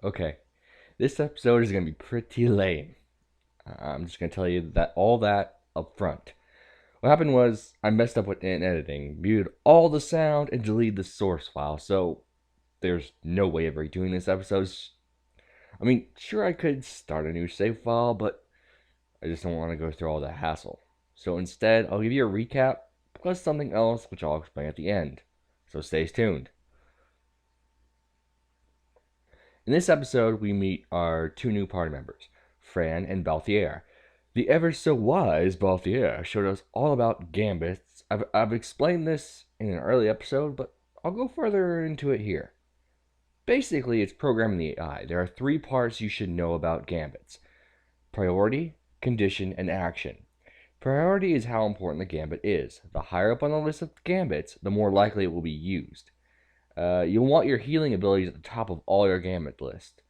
Okay, this episode is gonna be pretty lame. I'm just gonna tell you that all that up front. What happened was I messed up with editing, muted all the sound, and deleted the source file. So there's no way of redoing this episode. I mean, sure I could start a new save file, but I just don't want to go through all that hassle. So instead, I'll give you a recap plus something else, which I'll explain at the end. So stay tuned. In this episode, we meet our two new party members, Fran and Balthier. The ever so wise Balthier showed us all about gambits. I've explained this in an early episode, but I'll go further into it here. Basically, it's programming the AI. There are three parts you should know about gambits: priority, condition, and action. Priority is how important the gambit is. The higher up on the list of gambits, the more likely it will be used. You'll want your healing abilities at the top of all your gambit list.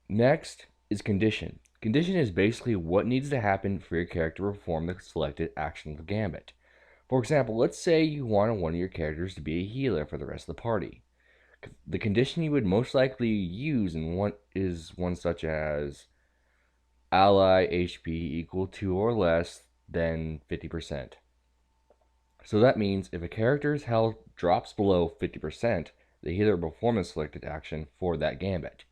Next is condition. Condition is basically what needs to happen for your character to perform the selected action of the gambit. For example, let's say you want one of your characters to be a healer for the rest of the party. The condition you would most likely use is one such as ally HP equal to or less than 50%. So that means if a character's health drops below 50%, the healer will perform a selected action for that gambit.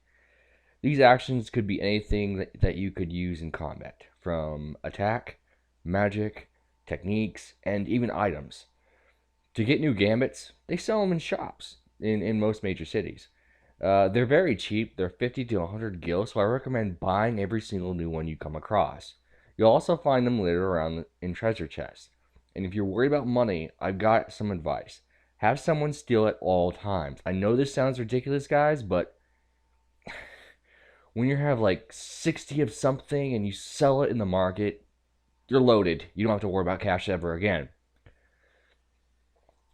These actions could be anything that you could use in combat, from attack, magic, techniques, and even items. To get new gambits, they sell them in shops in most major cities. They're very cheap, they're 50 to 100 gil, so I recommend buying every single new one you come across. You'll also find them littered around in treasure chests. And if you're worried about money, I've got some advice. Have someone steal at all times. I know this sounds ridiculous, guys, but when you have like 60 of something and you sell it in the market, you're loaded. You don't have to worry about cash ever again.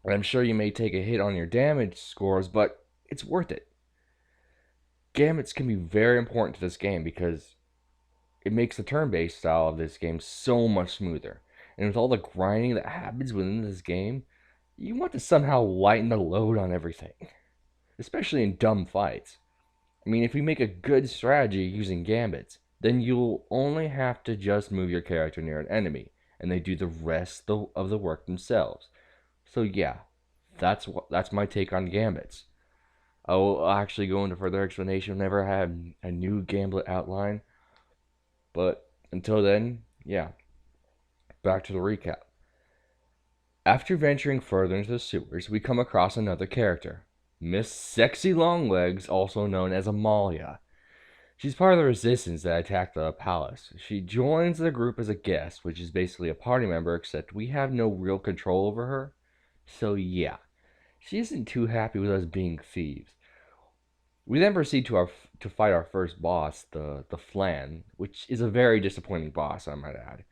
And I'm sure you may take a hit on your damage scores, but it's worth it. Gambits can be very important to this game because it makes the turn-based style of this game so much smoother. And with all the grinding that happens within this game, you want to somehow lighten the load on everything, especially in dumb fights. I mean, if you make a good strategy using gambits, then you'll only have to just move your character near an enemy, and they do the rest of the work themselves. So yeah, that's my take on gambits. I will actually go into further explanation whenever I have a new gambit outline. But until then, yeah, back to the recap. After venturing further into the sewers, we come across another character, Miss Sexy Longlegs, also known as Amalia. She's part of the resistance that attacked the palace. She joins the group as a guest, which is basically a party member, except we have no real control over her. So yeah, she isn't too happy with us being thieves. We then proceed to fight our first boss, the Flan, which is a very disappointing boss, I might add.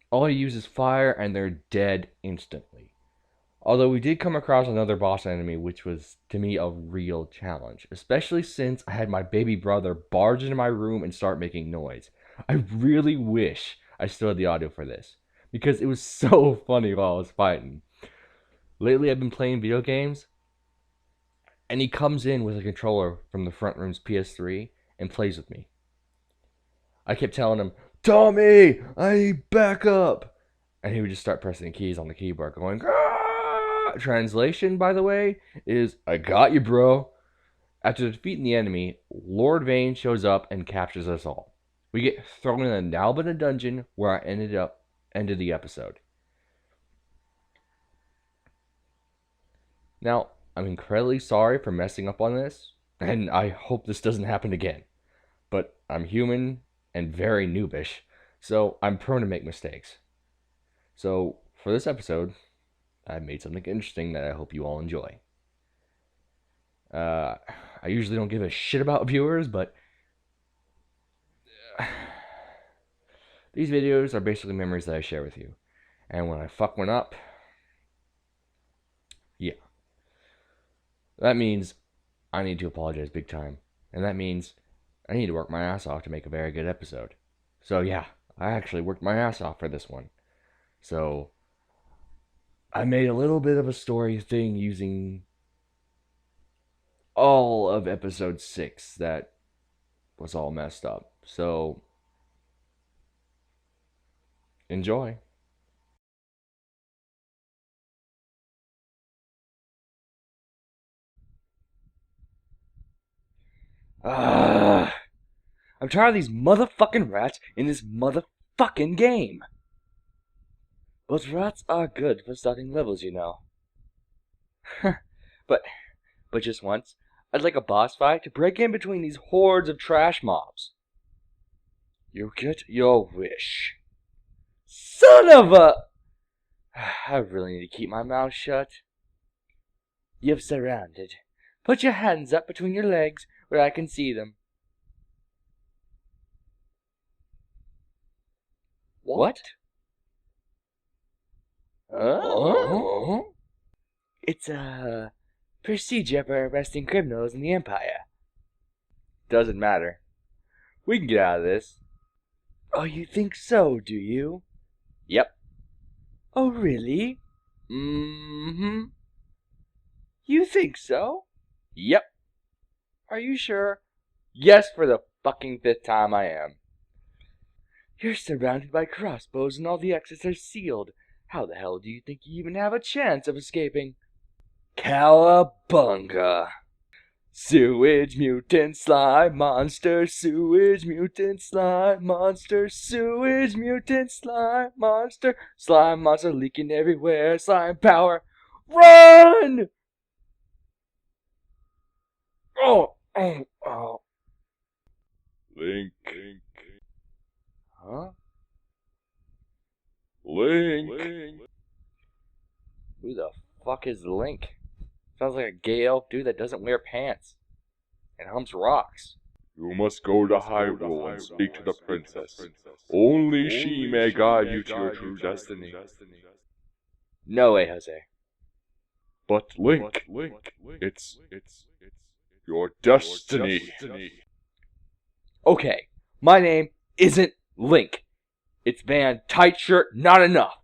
All he uses fire and they're dead instantly. Although we did come across another boss enemy, which was to me a real challenge, especially since I had my baby brother barge into my room and start making noise. I really wish I still had the audio for this, because it was so funny while I was fighting. Lately I've been playing video games, and he comes in with a controller from the front room's PS3 and plays with me. I kept telling him, Tommy, I need backup. And he would just start pressing keys on the keyboard, going, ah! Translation, by the way, is, I got you, bro. After defeating the enemy, Lord Vane shows up and captures us all. We get thrown in a Nalbina dungeon where I ended the episode. Now, I'm incredibly sorry for messing up on this, and I hope this doesn't happen again. But I'm human and very noobish, so I'm prone to make mistakes. So, for this episode, I made something interesting that I hope you all enjoy. I usually don't give a shit about viewers, but these videos are basically memories that I share with you. And when I fuck one up, yeah. That means I need to apologize big time. And that means I need to work my ass off to make a very good episode. So yeah, I actually worked my ass off for this one. So I made a little bit of a story thing using all of episode 6 that was all messed up. So, enjoy. I'm tired of these motherfucking rats in this motherfucking game. But rats are good for starting levels, you know. but just once, I'd like a boss fight to break in between these hordes of trash mobs. You get your wish. Son of a... I really need to keep my mouth shut. You've surrounded. Put your hands up between your legs where I can see them. What? It's a procedure for arresting criminals in the Empire. Doesn't matter. We can get out of this. Oh, you think so, do you? Yep. Oh, really? Mm-hmm. You think so? Yep. Are you sure? Yes, for the fucking 5th time I am. You're surrounded by crossbows and all the exits are sealed. How the hell do you think you even have a chance of escaping? Cowabunga! Sewage mutant slime monster, sewage mutant slime monster, sewage mutant slime monster leaking everywhere, slime power, run! Oh. Link. Huh? Link. Who the fuck is Link? Sounds like a gay elf dude that doesn't wear pants and humps rocks. You must go to Hyrule and speak to the princess. Only she may guide you to your true destiny. No way, Jose. But Link, it's your destiny. Okay, my name isn't Link. It's Van Tight Shirt Not Enough.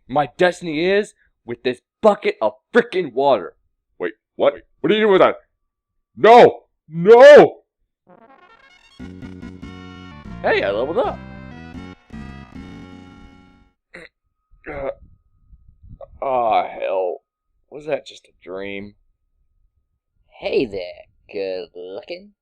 My destiny is with this bucket of frickin' water. Wait, what? What are you doing with that? No! No! Hey, I leveled up. Hell. Was that just a dream? Hey there, good looking.